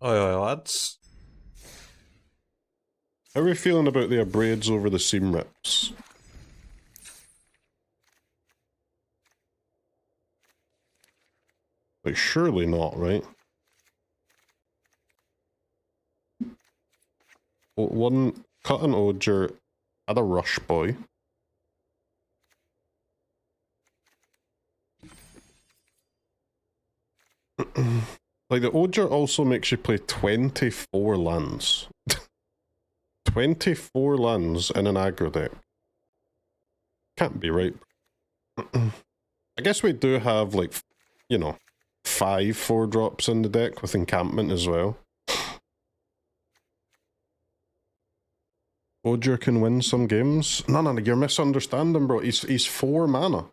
Aye, lads. How are we feeling about the Abrades over the seam rips? Like, surely not, right? One cut an Ojer, add a rush boy. Like, the Ojer also makes you play 24 lands. 24 lands in an aggro deck. Can't be right. I guess we do have, like, you know, 5 4-drops in the deck with Encampment as well. Ojer can win some games. No, you're misunderstanding, bro. He's 4 mana.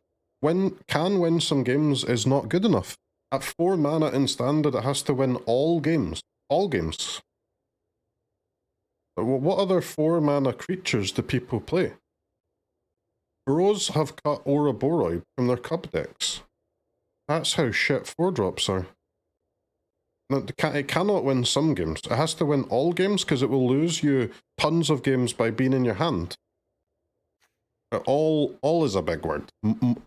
Can win some games is not good enough. At 4 mana in standard, it has to win all games. All games. What other 4 mana creatures do people play? Bros have cut Ouroboros from their cub decks. That's how shit 4-drops are. No, it cannot win some games. It has to win all games because it will lose you tons of games by being in your hand. All is a big word.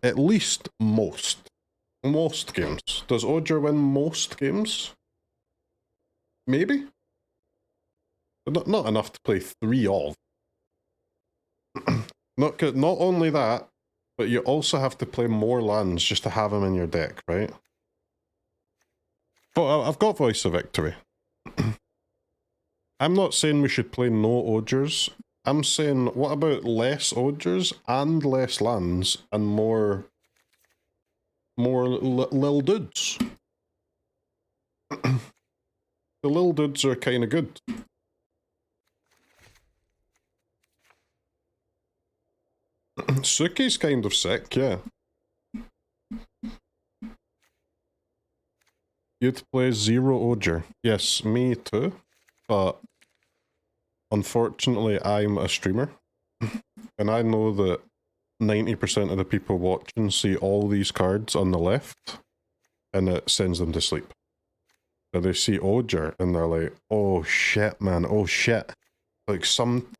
At least most. Most games. Does Ojer win most games? Maybe? But not enough to play 3 of. Not only that, but you also have to play more lands just to have them in your deck, right? But I've got Voice of Victory. I'm not saying we should play no Ojers. I'm saying, what about less Ojers and less lands and more lil dudes? The lil dudes are kind of good. Suki's kind of sick, yeah. You'd play 0 Ojer. Yes, me too. But unfortunately, I'm a streamer. And I know that 90% of the people watching see all these cards on the left, and it sends them to sleep. So they see Ojer, and they're like, oh shit, man, oh shit. Like,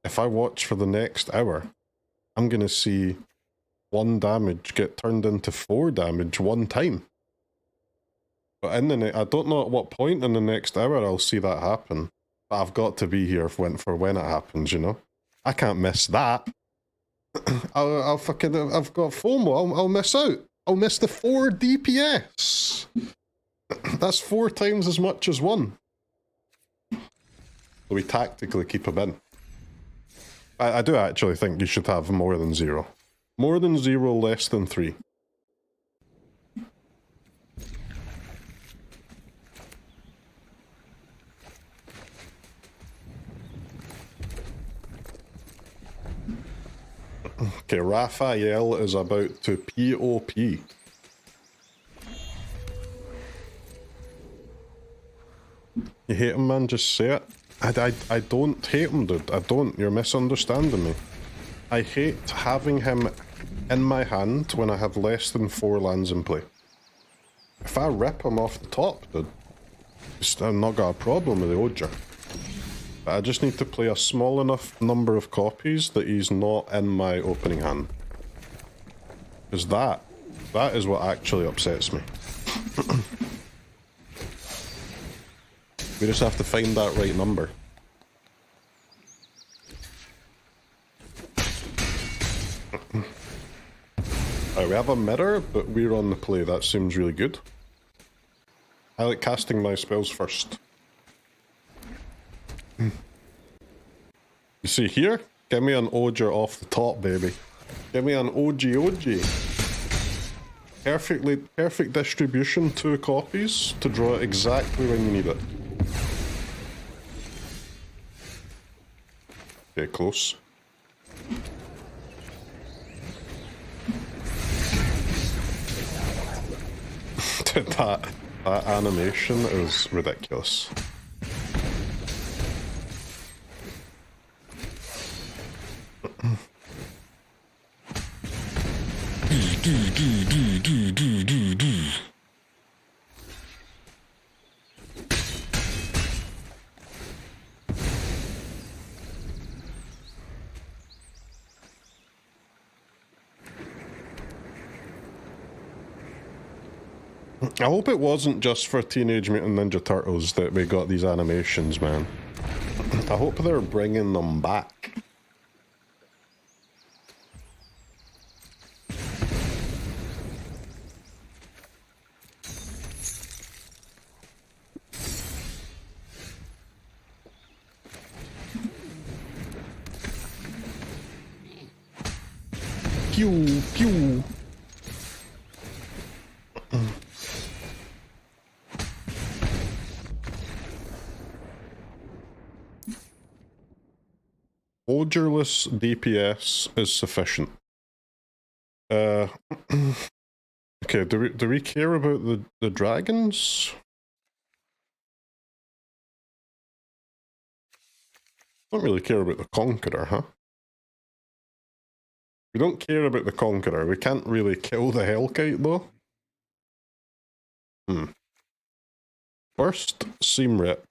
if I watch for the next hour, I'm gonna see 1 damage get turned into 4 damage one time. But in the I don't know at what point in the next hour I'll see that happen. But I've got to be here for when it happens, you know? I can't miss that. I've got FOMO, I'll miss out. I'll miss the 4 DPS. That's 4 times as much as 1. So we tactically keep him in. I do actually think you should have more than 0. More than 0, less than 3. Okay, Raphael is about to POP. You hate him, man? Just say it. I don't hate him, dude. I don't. You're misunderstanding me. I hate having him in my hand when I have less than 4 lands in play. If I rip him off the top, dude, I've not got a problem with the Ojer. But I just need to play a small enough number of copies that he's not in my opening hand. Because that is what actually upsets me. We just have to find that right number. Alright, we have a mirror, but we're on the play. That seems really good. I like casting my spells first. You see here? Give me an Ojer off the top, baby. Give me an OG. Perfect distribution, 2 copies to draw it exactly when you need it. Okay, close. Dude, that animation is ridiculous. I hope it wasn't just for Teenage Mutant Ninja Turtles that we got these animations, man. I hope they're bringing them back. Pew, pew. Ojerless DPS is sufficient. Okay, do we care about the dragons? Don't really care about the Conqueror, huh? We don't care about the Conqueror. We can't really kill the Hellkite, though. First, Seam Rip.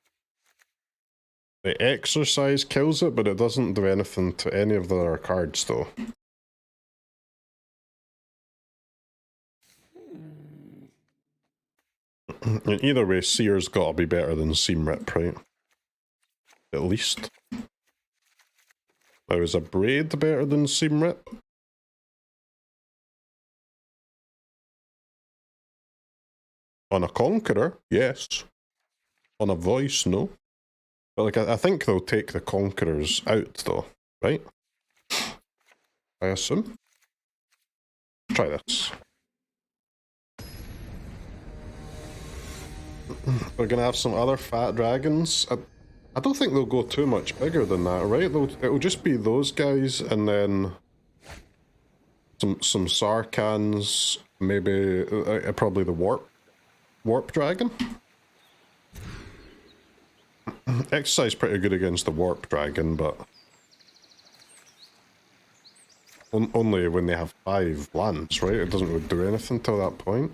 The Exorcise kills it, but it doesn't do anything to any of the other cards, though. Either way, Sear's gotta be better than Seam Rip, right? At least. Now, is Abrade better than Seam Rip? On a Conqueror, yes. On a voice, no. But like, I think they'll take the Conquerors out, though, right? I assume. Try this. We're gonna have some other fat dragons. I don't think they'll go too much bigger than that, right? It'll just be those guys, and then some Sarkans, maybe probably the warp dragon. Exorcise pretty good against the warp dragon, but only when they have 5 lands, right? It doesn't really do anything till that point.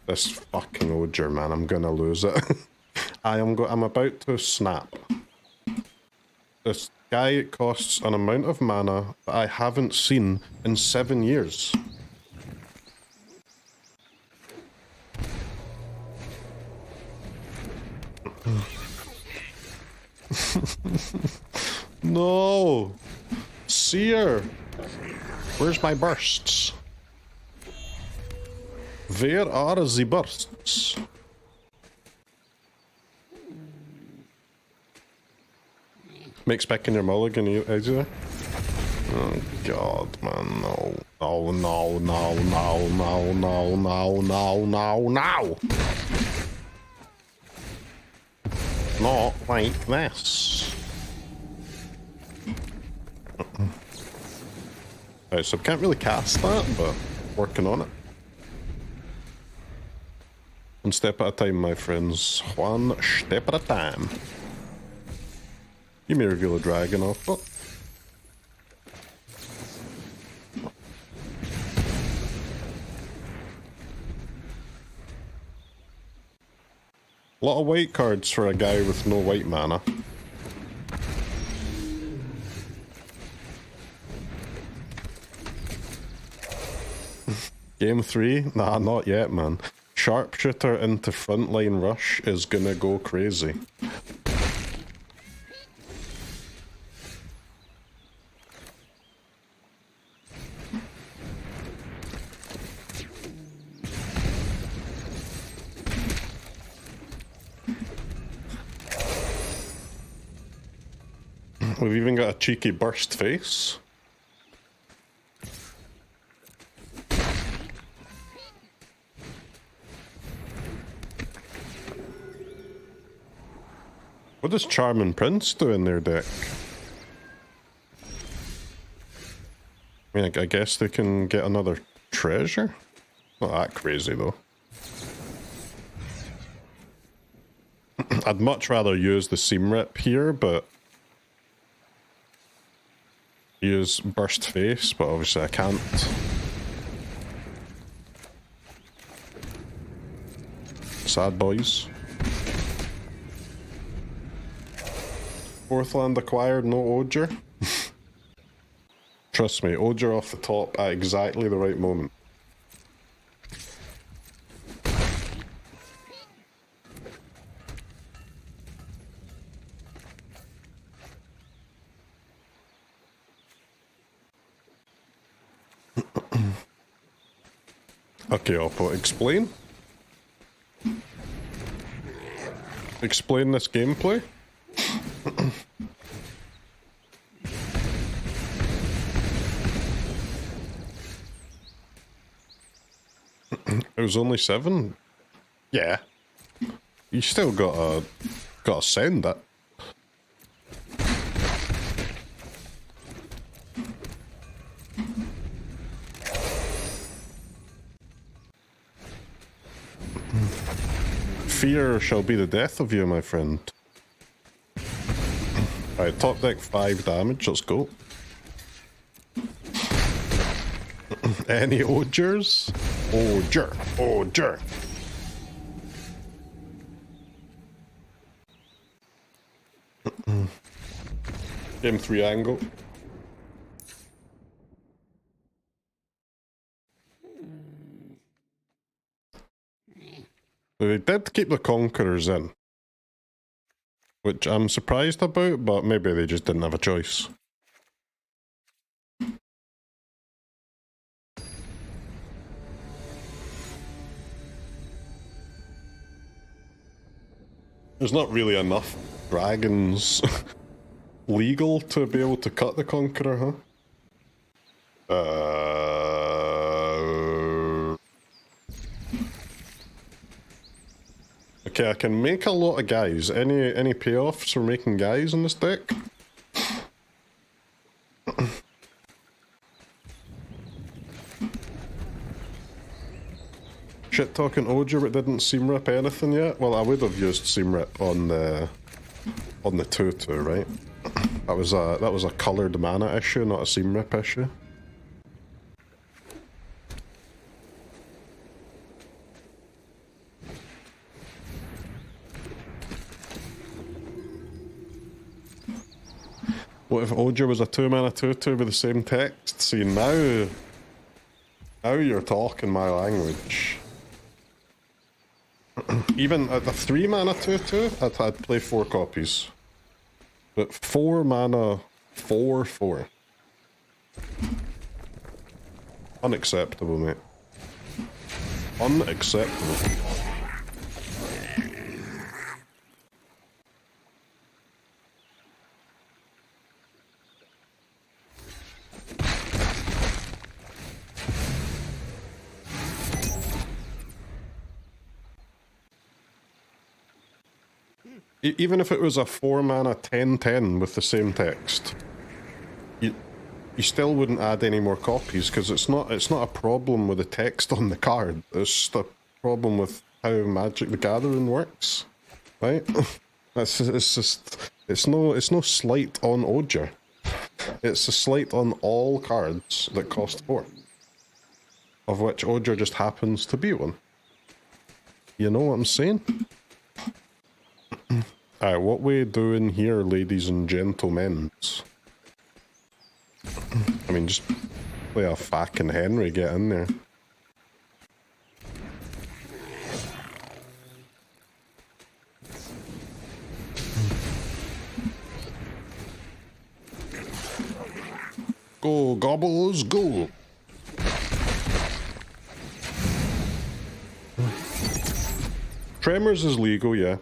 This fucking Ojer, man, I'm gonna lose it. I'm about to snap. This guy costs an amount of mana that I haven't seen in 7 years. No! Sear! Where's my bursts? Where are the bursts? Make specking your mulligan easier. Oh god, man, no. No, no, no, no, no, no, no, no, no, no! Not like this. Right, so I can't really cast that, but working on it. One step at a time, my friends. One step at a time. You may reveal a dragon off it. A lot of white cards for a guy with no white mana. Game 3? Nah, not yet, man. Sharpshooter into Frontline Rush is gonna go crazy. We've even got a cheeky burst face. What does Charming Prince do in their deck? I mean, I guess they can get another treasure? Not that crazy, though. I'd much rather use the Seam Rip here, but use Burst Face, but obviously I can't. Sad boys. 4th land acquired, no Ojer. Trust me, Ojer off the top at exactly the right moment. Okay, Oppo, explain. Explain this gameplay. It was only 7? Yeah. You still gotta send it. Fear shall be the death of you, my friend. Alright, top deck 5 damage, let's go. Any Ojers? Ojer, Ojer. Game 3 angle. They did keep the Conquerors in, which I'm surprised about, but maybe they just didn't have a choice. There's not really enough dragons legal to be able to cut the Conqueror, huh? Okay, I can make a lot of guys. Any payoffs for making guys in this deck? Shit talking Ojer, but didn't seam rip anything yet. Well, I would have used seam rip on the 2/2, right? That was a coloured mana issue, not a seam rip issue. What if Ojer was a 2-mana 2/2 with the same text? See, now you're talking my language. Even at the 3-mana 2/2, I'd play 4 copies. But 4-mana 4/4. Unacceptable, mate. Unacceptable. Even if it was a 4-mana 10/10 with the same text, you still wouldn't add any more copies because it's not a problem with the text on the card. It's just a problem with how Magic the Gathering works, right? It's no slight on Ojer. It's a slight on all cards that cost 4, of which Ojer just happens to be one. You know what I'm saying? Alright, what we doing here, ladies and gentlemen? I mean, just play a fucking Henry, get in there. Go, Gobbles, go! Tremors is legal, yeah.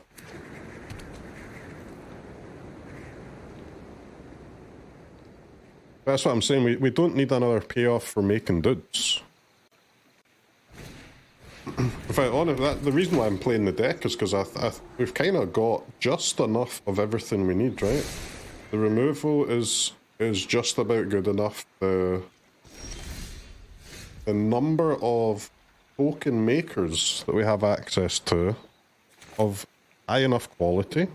That's what I'm saying, we don't need another payoff for making dudes. In fact, the reason why I'm playing the deck is because we've kind of got just enough of everything we need, right? The removal is just about good enough. The number of token makers that we have access to of high enough quality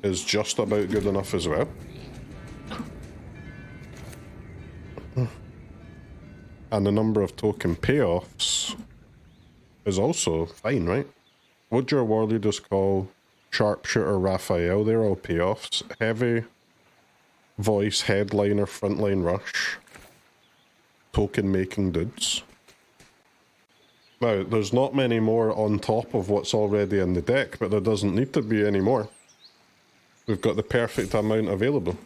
is just about good enough as well. And the number of token payoffs is also fine, right? Ojer, Warleader's Call, Sharpshooter, Raphael, they're all payoffs. Heavy, Voice, Headliner, Frontline Rush, token making dudes. Now, there's not many more on top of what's already in the deck, but there doesn't need to be any more. We've got the perfect amount available.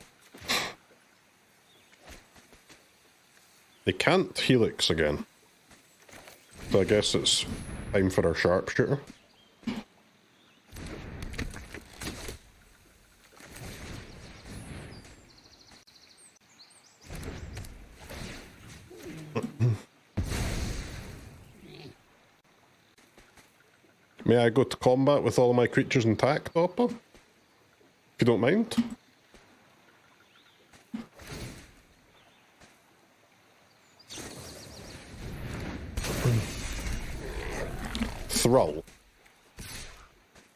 They can't Helix again. So I guess it's time for our sharpshooter. May I go to combat with all my creatures intact, Oppa? If you don't mind. Thrall.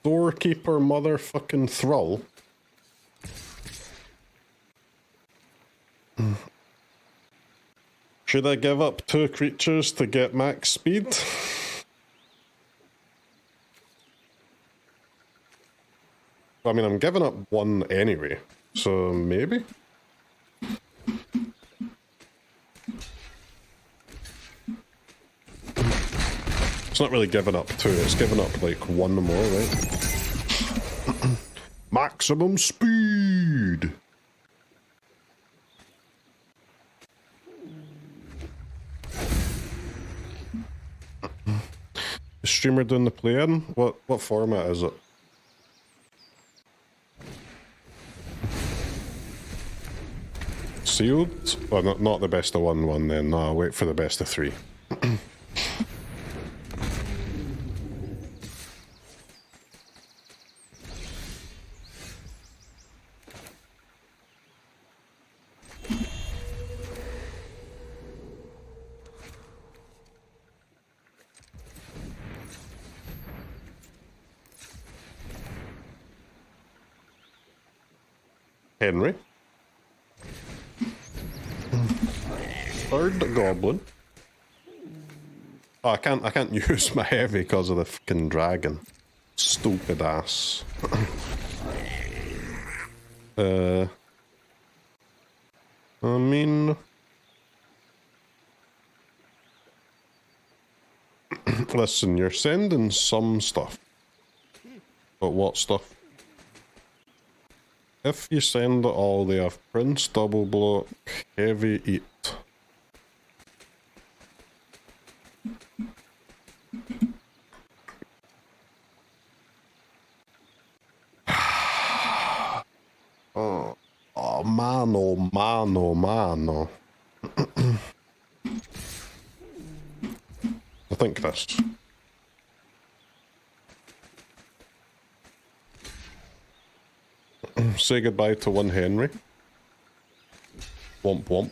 Doorkeeper motherfucking Thrall. Should I give up 2 creatures to get max speed? I mean, I'm giving up 1 anyway, so maybe? It's not really giving up 2, it's giving up like 1 more, right? Maximum speed! The streamer doing the play-in? What format is it? Sealed? Well, not the best of 1-1 then. No, I'll wait for the best of 3. Henry. Third goblin. Oh, I can't use my heavy because of the fucking dragon. Stupid ass. I mean, listen, you're sending some stuff. But what stuff? If you send it all, they have Prince, Double Block, Heavy, Eat. Oh, mano, mano, mano. I think this. Say goodbye to 1 Henry. Womp womp.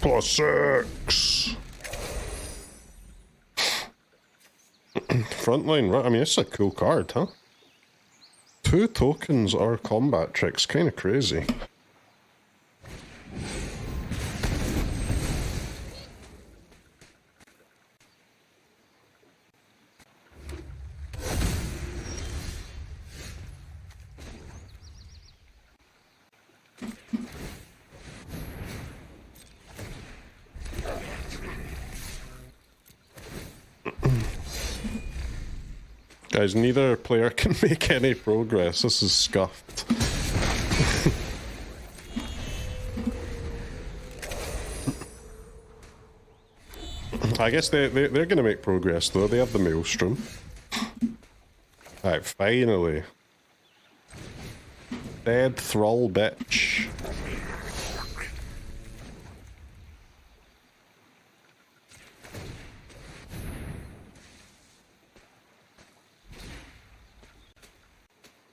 +6. Frontline Rush. I mean, it's a cool card, huh? 2 tokens or combat tricks. Kind of crazy. Guys, neither player can make any progress. This is scuffed. I guess they're going to make progress, though. They have the Maelstrom. Alright, finally. Dead Thrall bitch.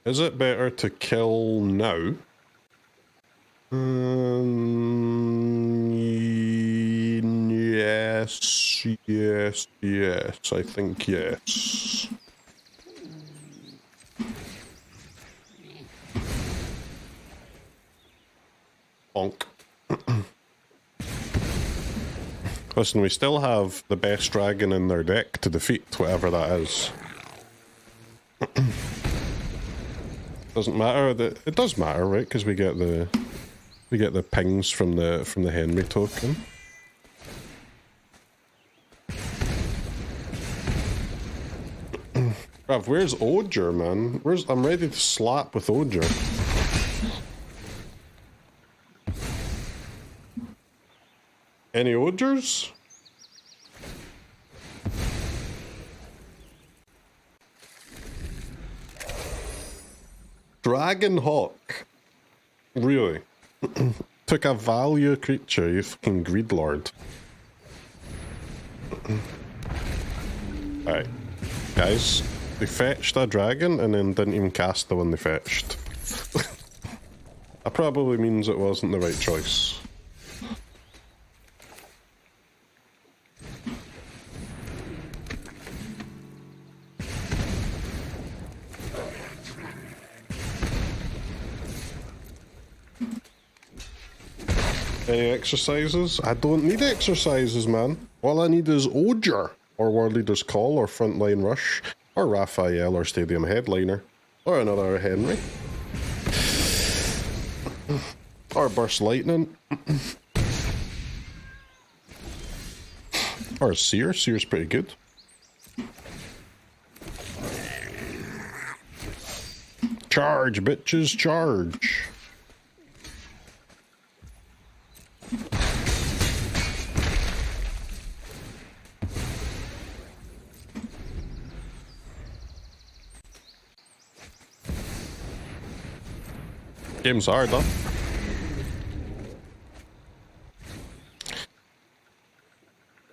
Is it better to kill now? Yes. I think yes. Bonk. Listen, we still have the best dragon in their deck to defeat whatever that is. Doesn't matter that it does matter, right? Because we get the pings from the Henry token. Bruv, where's Ojer, man? I'm ready to slap with Ojer. Any Ojers? Dragonhawk. Really? Took a value creature, you fucking greedlord. Alright. Guys, they fetched a dragon and then didn't even cast the one they fetched. That probably means it wasn't the right choice. Any exercises? I don't need exercises, man. All I need is Ojer, or Warleader's Call, or Frontline Rush, or Raphael, or Stadium Headliner, or another Henry. Or Burst Lightning. Or Sear. Sear's pretty good. Charge, bitches, charge. Game's hard, huh?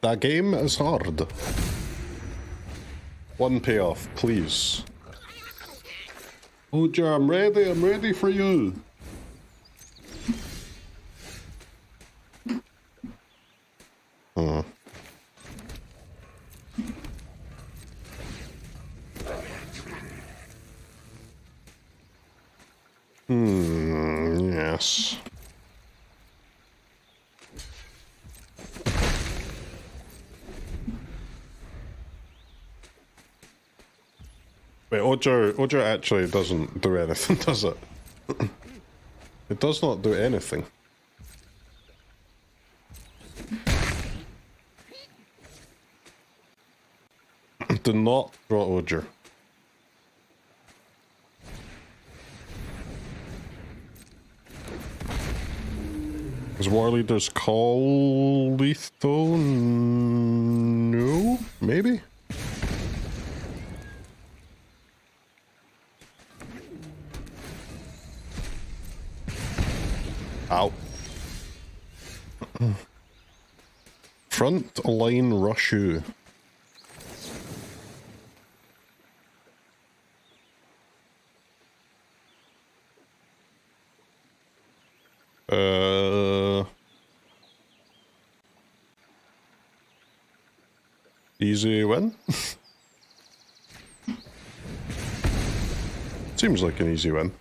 That game is hard. One payoff, please. Ojer, I'm ready for you. Yes. Wait, Ojer actually doesn't do anything, does it? It does not do anything. Do not draw Ojer. Is Warleader's Call lethal? No? Maybe? Ow. Frontline Rush. Easy win? Seems like an easy win.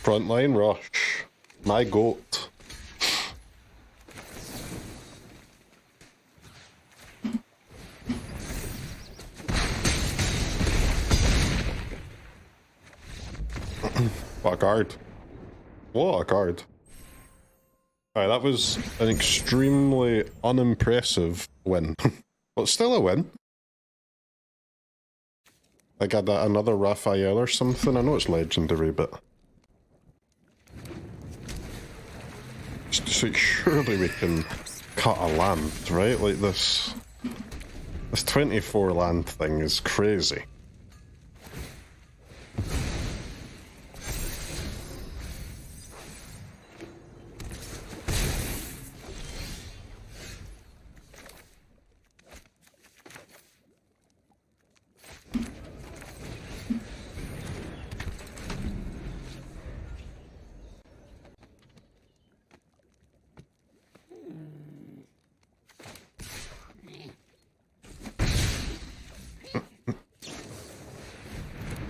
Frontline Rush. My goat. What a card. What a card. Alright, that was an extremely unimpressive win. But still a win. I got another Raphael or something. I know it's legendary, but... It's just like, surely we can cut a land, right? Like this 24 land thing is crazy.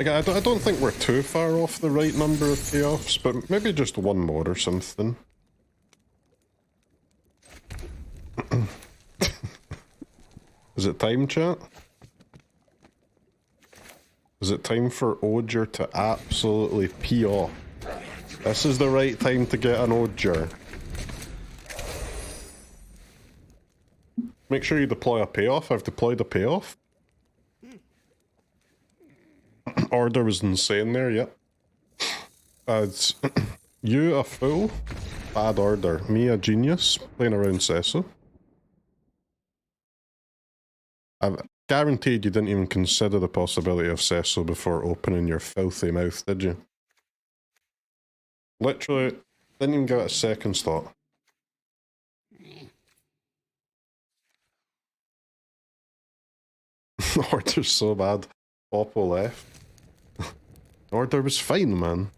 I don't think we're too far off the right number of payoffs, but maybe just one more or something. Is it time, chat? Is it time for Ojer to absolutely pee off? This is the right time to get an Ojer. make sure you deploy a payoff. I've deployed a payoff. Order was insane there, yep. It's you a fool, bad order. Me a genius, playing around Sesso. I've guaranteed you didn't even consider the possibility of Sesso before opening your filthy mouth, did you? Literally, didn't even give it a second thought. Order's so bad. Oppo left. Order was fine, man.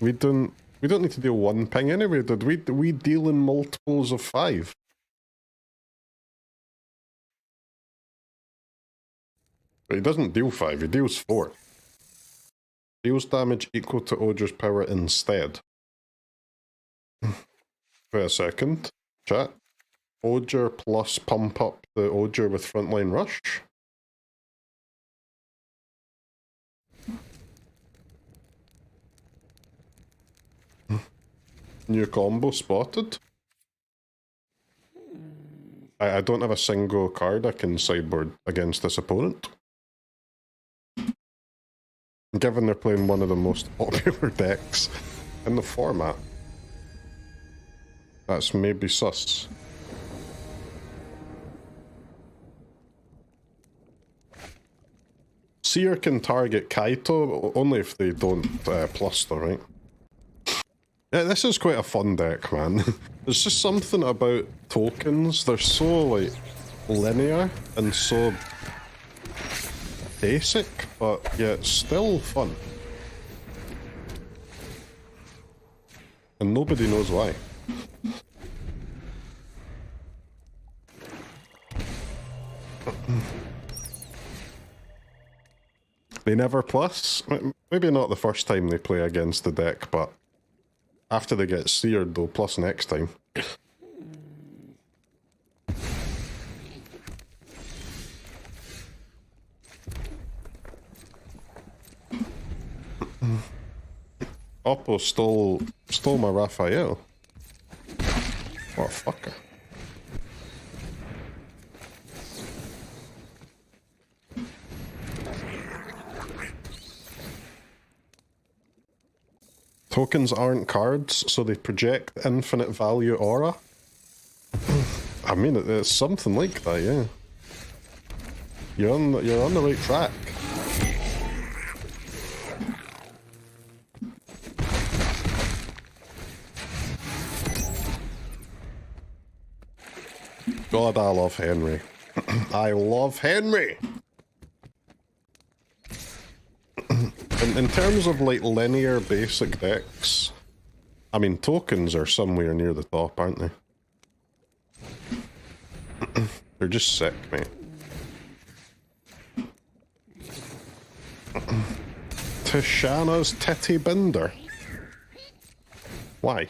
We don't need to deal one ping anyway, did we? We deal in multiples of 5. But he doesn't deal 5, he deals 4. Deals damage equal to Ojer's power instead. Wait a second. Chat. Ojer plus pump up the Ojer with Frontline Rush. New combo spotted. I don't have a single card I can sideboard against this opponent. Given they're playing one of the most popular decks in the format. That's maybe sus. Sear can target Kaito only if they don't plus though, right? Yeah, this is quite a fun deck, man. There's just something about tokens. They're so, like, linear and so basic, but yet still fun. And nobody knows why. They never plus? Maybe not the first time they play against the deck, but after they get seared, they'll plus next time. Oppo stole my Raphael. What a fucker. Tokens aren't cards, so they project infinite value aura. I mean, it's something like that, yeah. You're on the right track. God, I love Henry. I love Henry! In terms of, like, linear basic decks, I mean, tokens are somewhere near the top, aren't they? They're just sick, mate. Tishana's Titty Binder. Why?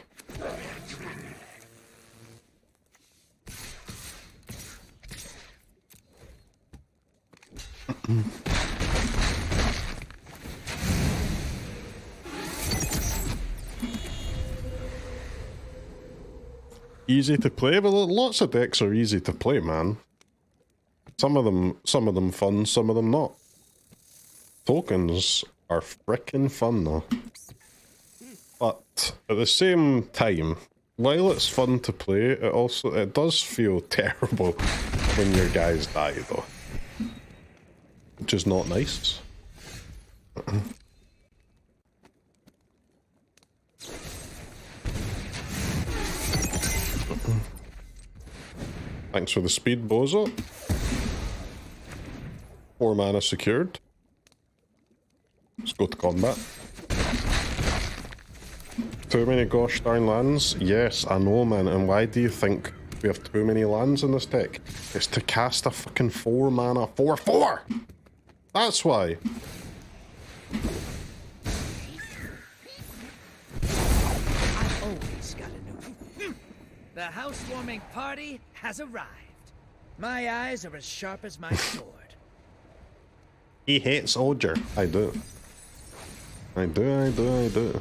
Easy to play, but lots of decks are easy to play, man. Some of them fun, some of them not. Tokens are frickin' fun though. But at the same time, while it's fun to play, it does feel terrible when your guys die though. Which is not nice. Thanks for the speed, Bozo. 4 mana secured. Let's go to combat. Too many gosh darn lands? Yes, I know, man. And why do you think we have too many lands in this deck? It's to cast a fucking 4 mana 4/4! That's why. I've always got a new. The housewarming party has arrived. My eyes are as sharp as my sword. He hates Ojer. I do. I do.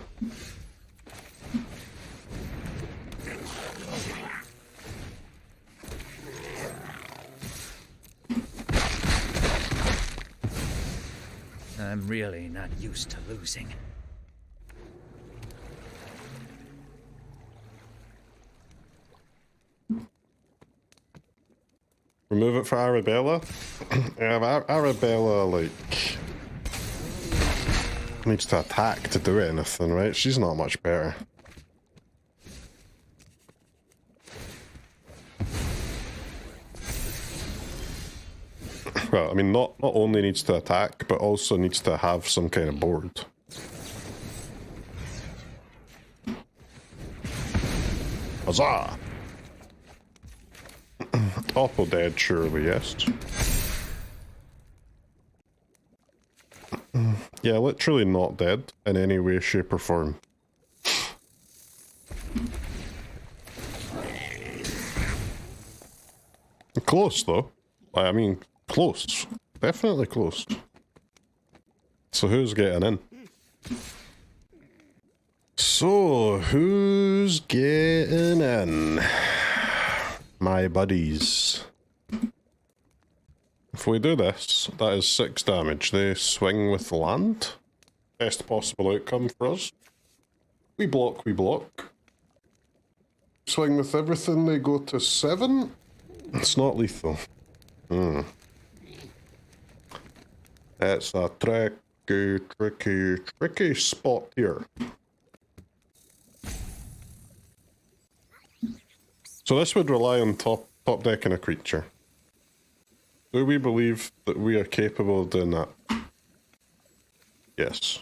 I'm really not used to losing. Remove it for Arabella? Yeah, Arabella, like, needs to attack to do anything, right? She's not much better. Well, I mean, not only needs to attack, but also needs to have some kind of board. Huzzah! Oppo dead, surely, yes. Yeah, literally not dead in any way, shape, or form. Close, though. I mean, close. Definitely close. So who's getting in? So, who's getting in? My buddies. If we do this, that is 6 damage. They swing with land. Best possible outcome for us. We block, we block. Swing with everything, they go to 7. It's not lethal. It's a tricky spot here. So this would rely on top decking a creature. Do we believe that we are capable of doing that? Yes.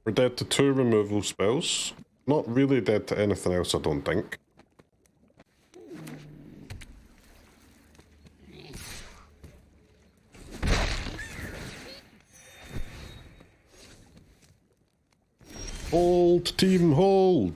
We're dead to 2 removal spells. Not really dead to anything else, I don't think. Hold, team, hold!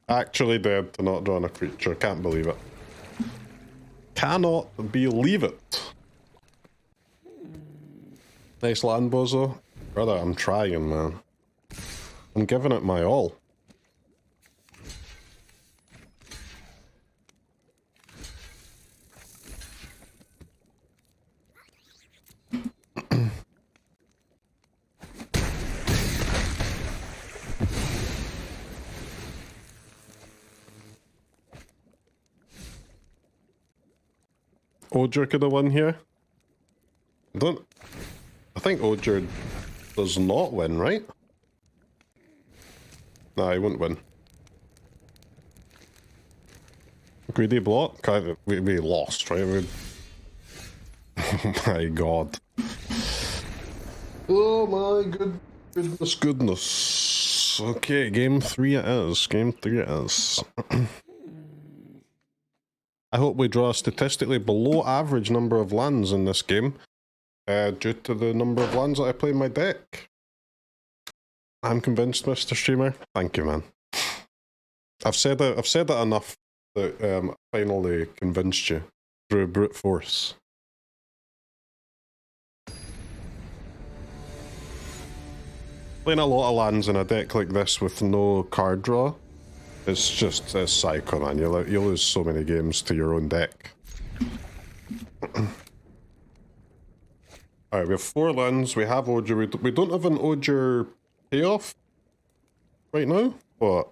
Actually dead to not drawing a creature. Can't believe it. Cannot believe it. Nice land, bozo. Brother, I'm trying, man. I'm giving it my all. Ojer could have won here. I think Ojer does not win, right? Nah, he wouldn't win. Greedy block? We lost, right? Oh my god. Oh my goodness. Okay, game 3 it is. Game 3 it is. I hope we draw a statistically below average number of lands in this game, due to the number of lands that I play in my deck. I'm convinced, Mr. Streamer. Thank you, man. I've said it enough that I finally convinced you through brute force. Playing a lot of lands in a deck like this with no card draw, it's psycho, man. You lose so many games to your own deck. Alright, we have 4 lands, we have Ojer, we don't have an Ojer payoff right now, but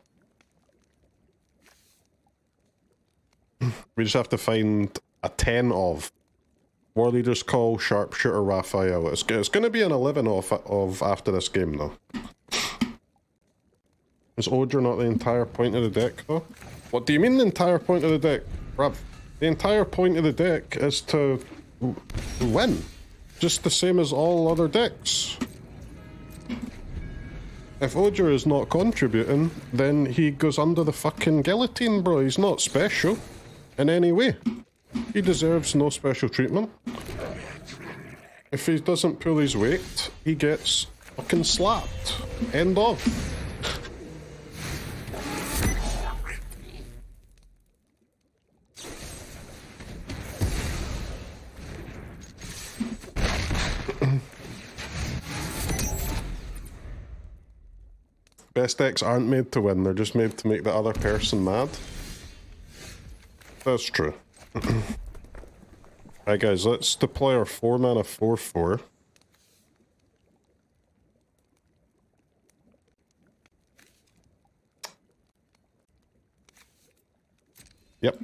we just have to find a 10 of Warleader's Call, Sharpshooter, Raphael. It's going to be an 11 of after this game, though. Is Ojer not the entire point of the deck, though? What do you mean the entire point of the deck, Rav? The entire point of the deck is to win. Just the same as all other decks. If Ojer is not contributing, then he goes under the fucking guillotine, bro. He's not special in any way. He deserves no special treatment. If he doesn't pull his weight, he gets fucking slapped. End of. Best decks aren't made to win, they're just made to make the other person mad. That's true. Right guys, let's deploy our 4 mana 4/4. Yep.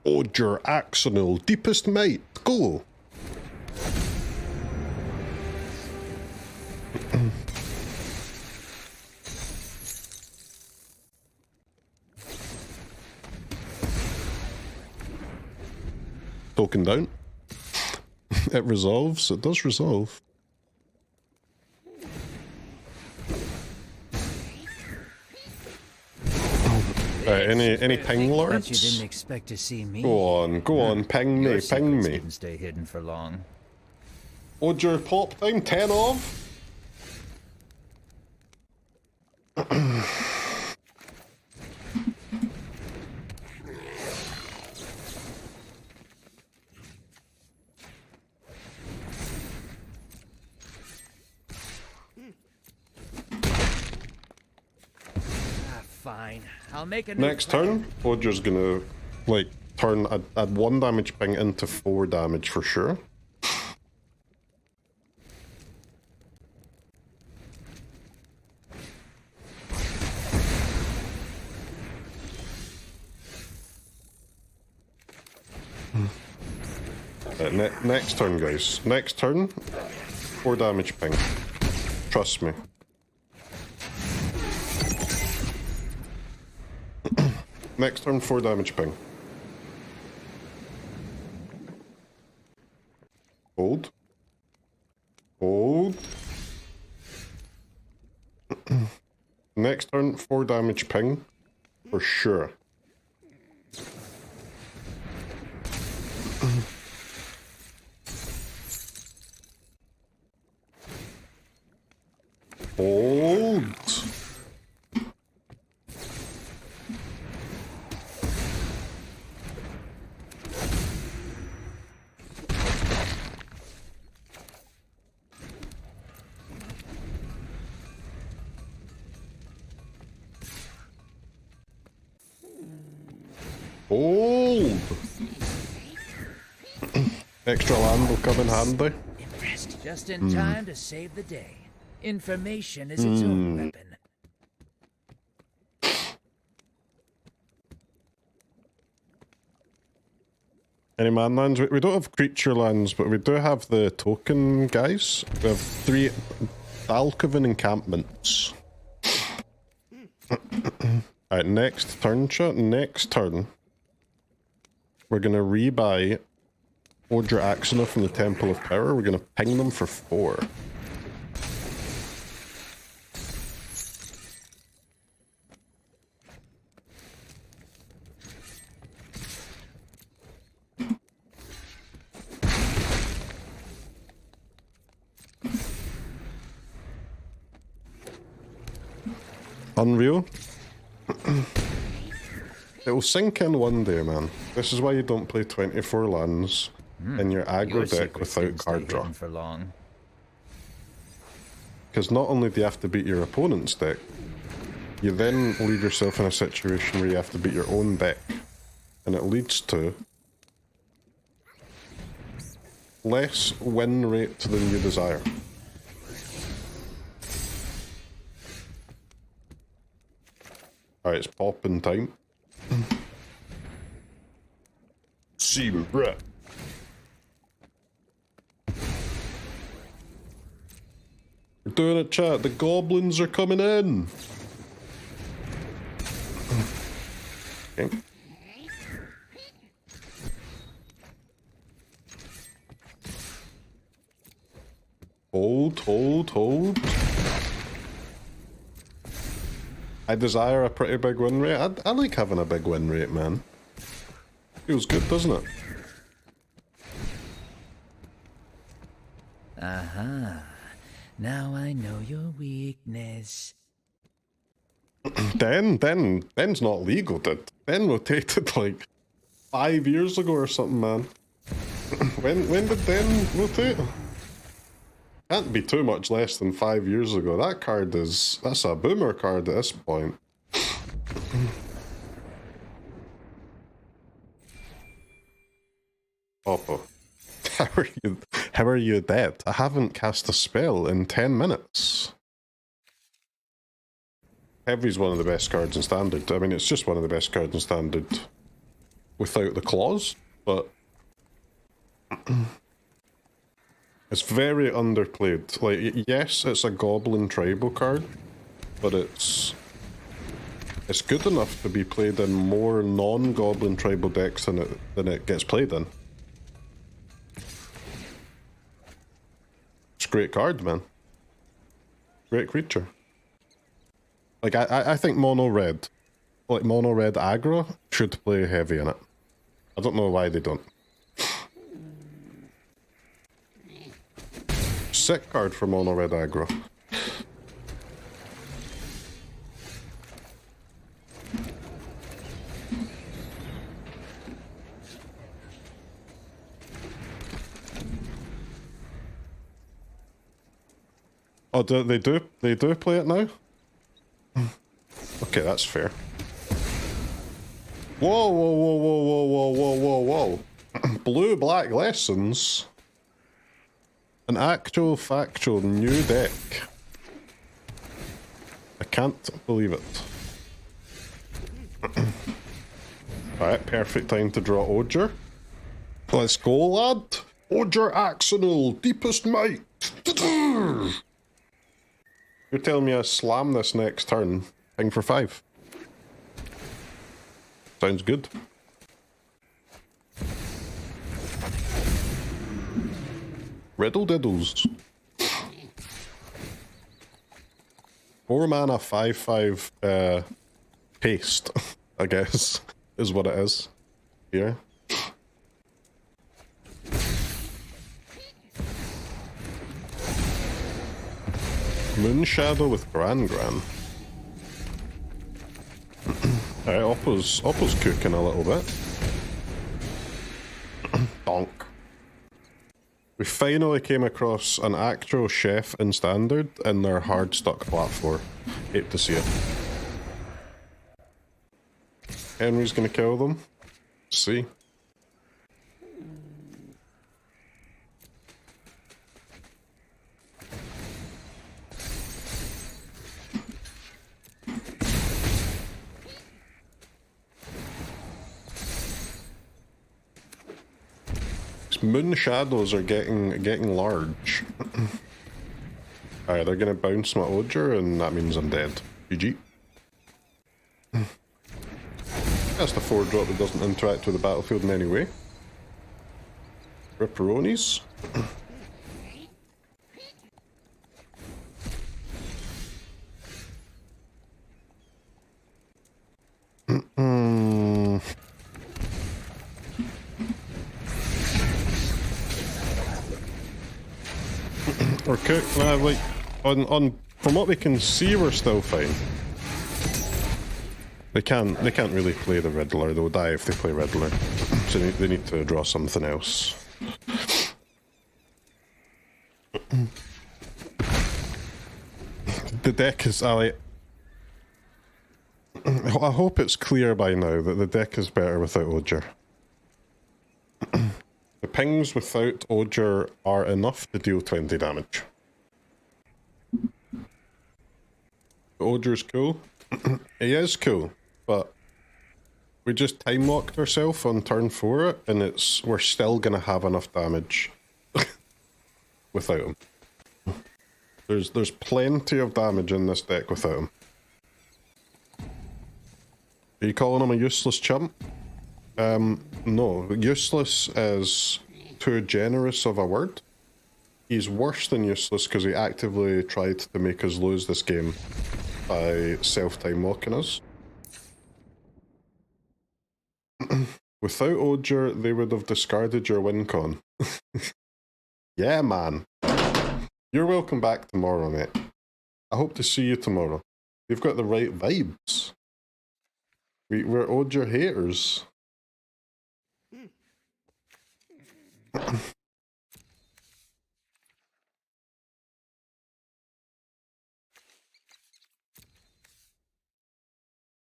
Ojer, Axonil, Deepest Might, go! Token down. It resolves, it does resolve. Any ping lords? Bet you didn't expect to see me. Go on, ping me, ping me. Didn't stay hidden for long. Ojer pop time, 10 of. Fine. I'll make a Next turn, Ojer's gonna, like, add 1 damage ping into 4 damage for sure. Next turn, guys. Next turn, 4 damage ping. Trust me. Next turn, 4 damage ping. Hold. Hold. Next turn, 4 damage ping. For sure. Hold. Hold. Extra land will come in handy. Just in time to save the day. Information is its own weapon. Any man lands? We don't have creature lands, but we do have the token guys. We have 3 Dalkovan Encampments. Alright, next turn, chat. Next turn, we're going to rebuy Ojer Axonil from the Temple of Power. We're going to ping them for 4. Unreal. It will sink in one day, man. This is why you don't play 24 lands in your aggro deck without card draw. For long. Because not only do you have to beat your opponent's deck, you then leave yourself in a situation where you have to beat your own deck. And it leads to less win rate than you desire. Alright, it's popping time. See you, bruh. We're doing it, chat. The goblins are coming in. Okay. Hold. I desire a pretty big win rate. I like having a big win rate, man. Feels good, doesn't it? Aha. Now I know your weakness. Den's not legal, dude. Den rotated like 5 years ago or something, man. when did Den rotate? Can't be too much less than 5 years ago. That card that's a boomer card at this point. Oppo. How are you dead? I haven't cast a spell in 10 minutes. Heavy's one of the best cards in Standard. I mean, it's just one of the best cards in Standard without the claws, but it's very underplayed. Like, yes, it's a Goblin tribal card, but it's good enough to be played in more non-Goblin tribal decks than it gets played in. It's a great card, man. Great creature. Like, I think mono red aggro should play heavy in it. I don't know why they don't. Sick card for mono red aggro. Oh, they do play it now? Okay, that's fair. Whoa. Blue-black lessons? An actual factual new deck. I can't believe it. Alright, perfect time to draw Ojer. Let's go, lad. Ojer Axonil, deepest might. You're telling me I slam this next turn? Ping for 5. Sounds good. Riddle diddles. 4 mana 5/5 paste, I guess, is what it is. Here. Moonshadow with Gran. Alright, Oppo's cooking a little bit. Donk. We finally came across an actual chef in Standard in their hard stuck platform. Hate to see it. Henry's gonna kill them. Let's see. Moon shadows are getting large. Alright, they're gonna bounce my Ojer, and that means I'm dead. GG. That's the 4-drop that doesn't interact with the battlefield in any way. Ripperonis. We're cooked. Like, on from what we can see, we're still fine. They can't really play the Riddler. They'll die if they play Riddler. So they need to draw something else. The deck is I hope it's clear by now that the deck is better without Ojer. The pings without Ojer are enough to deal 20 damage. Ojer's cool. He is cool, but we just time locked ourselves on turn 4, and we're still gonna have enough damage without him. There's plenty of damage in this deck without him. Are you calling him a useless chump? No, useless is too generous of a word. he's worse than useless because he actively tried to make us lose this game by self-time walking us. Without Ojer, they would have discarded your win con. Yeah, man. You're welcome back tomorrow, mate. I hope to see you tomorrow. You've got the right vibes. We're Ojer haters.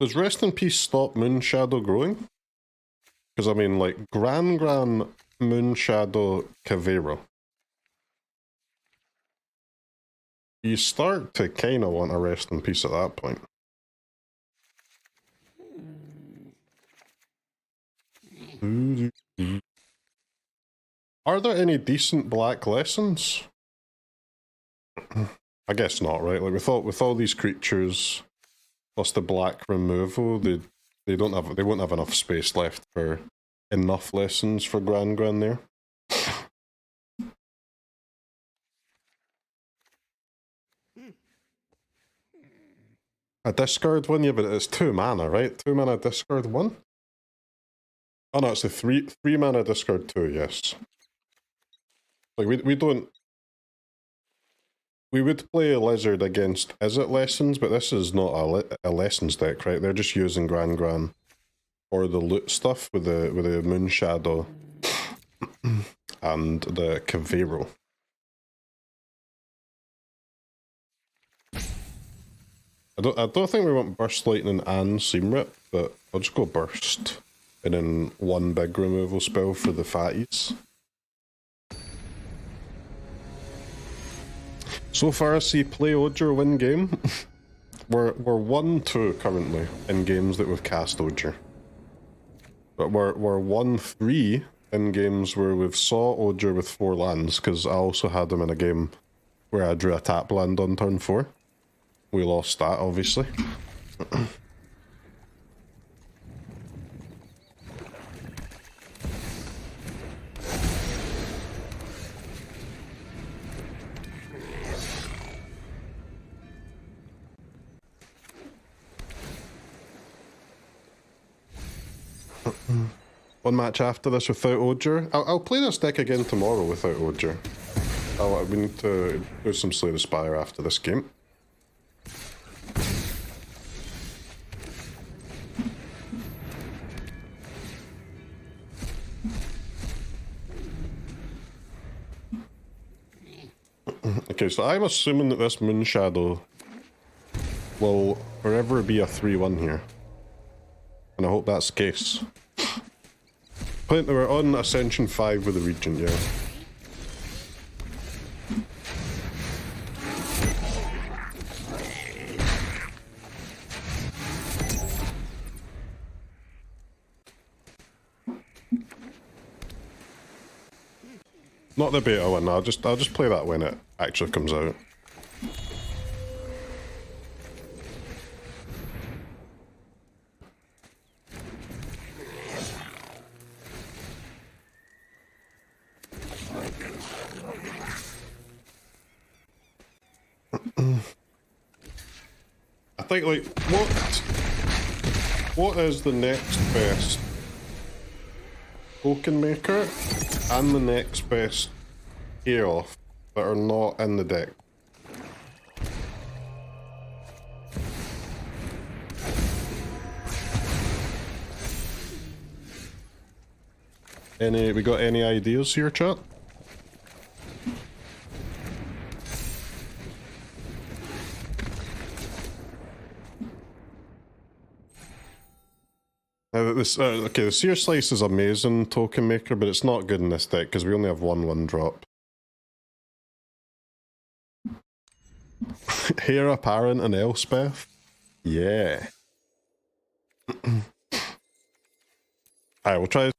Does Rest in Peace stop Moonshadow growing? Because I mean, like, Gran Moonshadow Cavero. You start to kind of want to Rest in Peace at that point. Are there any decent black lessons? I guess not, right? Like with all these creatures, plus the black removal, they won't have enough space left for enough lessons for Gran there. A discard one, yeah, but it's 2 mana, right? 2 mana discard 1? Oh no, it's a 3 mana discard 2, yes. Like we don't. We would play a Lizard against Izzet Lessons, but this is not a Lessons deck, right? They're just using Gran or the loot stuff with the Moonshadow and the Cavero. I don't think we want Burst Lightning and Seam Rip, but I'll just go Burst. And then 1 big removal spell for the fatties. So far I see play Ojer win game. we're 1-2 currently in games that we've cast Ojer. But we're 1-3 in games where we've saw Ojer with 4 lands, because I also had him in a game where I drew a tap land on turn 4. We lost that, obviously. One match after this without Ojer. I'll play this deck again tomorrow without Ojer. We need to do some Slay the Spire after this game. Okay, so I'm assuming that this Moonshadow will forever be a 3-1 here. And I hope that's the case. We're on Ascension 5 with the Regent, yeah. Not the beta one, I'll just play that when it actually comes out. I think, like, what is the next best token maker and the next best payoff that are not in the deck? We got any ideas here, chat? Okay, the Sear Slice is amazing token maker, but it's not good in this deck because we only have 1/1 drop. Heir Apparent and Elspeth? Yeah. Alright, we'll try.